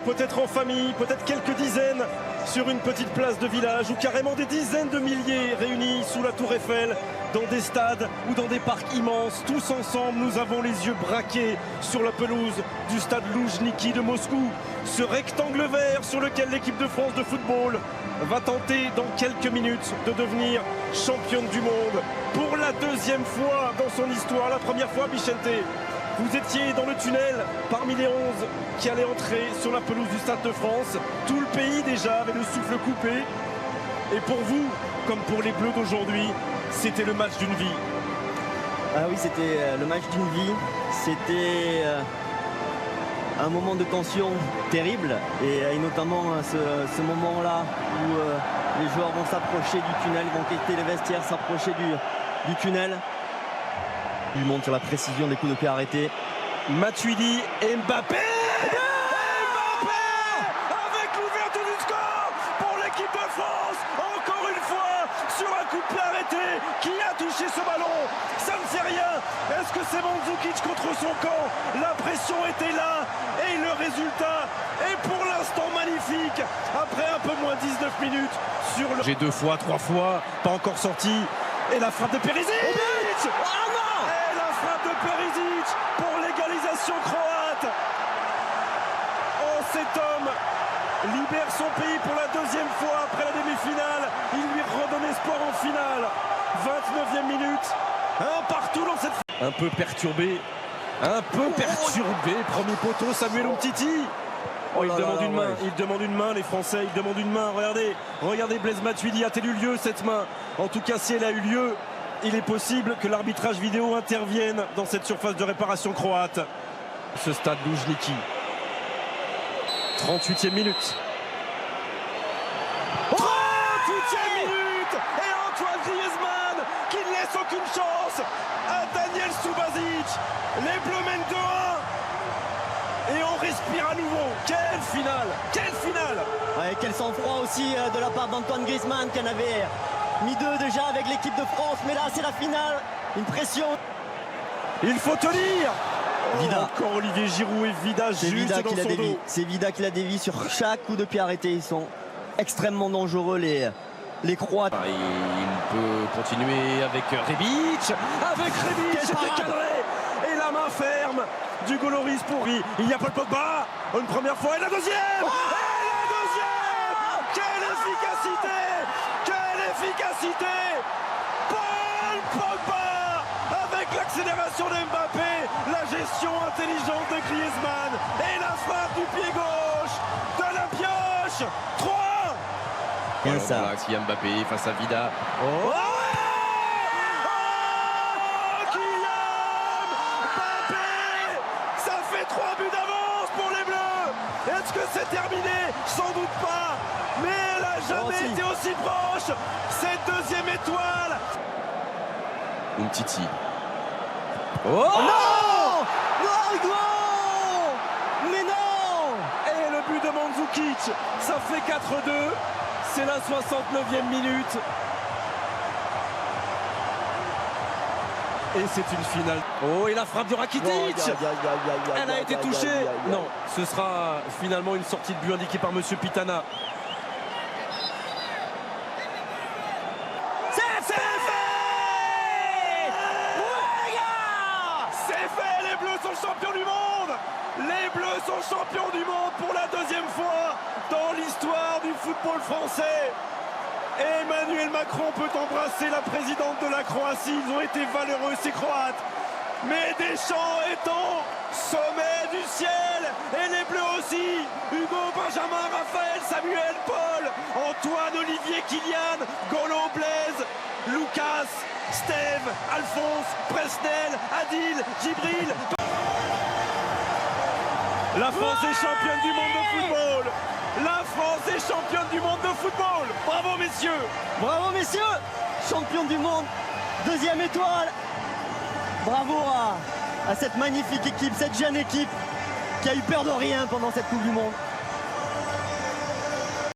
peut-être en famille, peut-être quelques dizaines sur une petite place de village ou carrément des dizaines de milliers réunis sous la tour Eiffel, dans des stades ou dans des parcs immenses. Tous ensemble, nous avons les yeux braqués sur la pelouse du stade Loujniki de Moscou. Ce rectangle vert sur lequel l'équipe de France de football va tenter dans quelques minutes de devenir championne du monde pour la deuxième fois dans son histoire. La première fois, Vicente, vous étiez dans le tunnel parmi les 11 qui allaient entrer sur la pelouse du Stade de France. Tout le pays déjà avait le souffle coupé. Et pour vous, comme pour les Bleus d'aujourd'hui, c'était le match d'une vie. Ah oui, c'était le match d'une vie. C'était un moment de tension terrible. Et notamment ce moment-là où les joueurs vont s'approcher du tunnel, vont quitter les vestiaires, s'approcher du tunnel. Il montre sur la précision des coups de pied arrêtés. Matuidi, Mbappé! Mbappé! Avec l'ouverture du score pour l'équipe de France. Encore une fois, sur un coup de pied arrêté. Qui a touché ce ballon? Ça ne fait rien. Est-ce que c'est Mandzukic contre son camp? La pression était là. Et le résultat est pour l'instant magnifique. Après un peu moins 19 minutes sur le... J'ai 2 fois, 3 fois, pas encore sorti. Et la frappe de Perisic! Frappe de Perisic pour l'égalisation croate. Oh, cet homme libère son pays pour la deuxième fois après la demi-finale. Il lui redonne espoir en finale. 29e minute. Un partout dans cette... Un peu perturbé. Premier poteau, Samuel Umtiti. Oh, il demande une main. Ouais. Il demande une main, les Français. Il demande une main. Regardez Blaise Matuidi. A-t-elle eu lieu cette main? En tout cas, si elle a eu lieu, il est possible que l'arbitrage vidéo intervienne dans cette surface de réparation croate. Ce stade Loujniki. 38e minute. 38e minute. Et Antoine Griezmann qui ne laisse aucune chance à Daniel Subasic. Les Bleus mènent 2-1. Et on respire à nouveau. Quelle finale! Quelle finale! Ouais, quel sang-froid aussi de la part d'Antoine Griezmann qui en avait mis 2 déjà avec l'équipe de France, mais là c'est la finale, une pression. Il faut tenir. Vida. Encore Olivier Giroud et Vida juste dans son dos. C'est Vida qui la dévie sur chaque coup de pied arrêté. Ils sont extrêmement dangereux les Croates. Il peut continuer avec Rebic. C'était cadré. Et la main ferme du Goloris pour lui. Il n'y a pas le Pogba. Une première fois et la deuxième. Efficacité, Paul Pogba avec l'accélération de Mbappé, la gestion intelligente de Griezmann et la frappe du pied gauche de la pioche. 3. Bien ça. Voilà, Mbappé face à Vida. Kylian Mbappé, ça fait 3 buts d'avance pour les Bleus. Est-ce que c'est terminé? Sans doute pas. Mais elle n'a jamais été aussi proche. Cette deuxième étoile. Umtiti. Oh non! Non! Mais non! Et le but de Mandzukic. Ça fait 4-2. C'est la 69e minute. Et c'est une finale. Oh, et la frappe de Rakitic. Elle a été touchée. Non, ce sera finalement une sortie de but indiquée par Monsieur Pitana. Champions du monde! Les Bleus sont champions du monde pour la deuxième fois dans l'histoire du football français. Et Emmanuel Macron peut embrasser la présidente de la Croatie. Ils ont été valeureux, ces Croates. Mais Deschamps est au sommet du ciel. Et les Bleus aussi. Hugo, Benjamin, Raphaël, Samuel, Paul, Antoine, Olivier, Kylian, Golo, Blaise, Lucas, Steve, Alphonse, Presnel, Adil, Djibril. La France est championne du monde de football. La France est championne du monde de football. Bravo messieurs. Bravo messieurs. Champion du monde. 2e étoile. Bravo à cette magnifique équipe, cette jeune équipe qui a eu peur de rien pendant cette Coupe du Monde.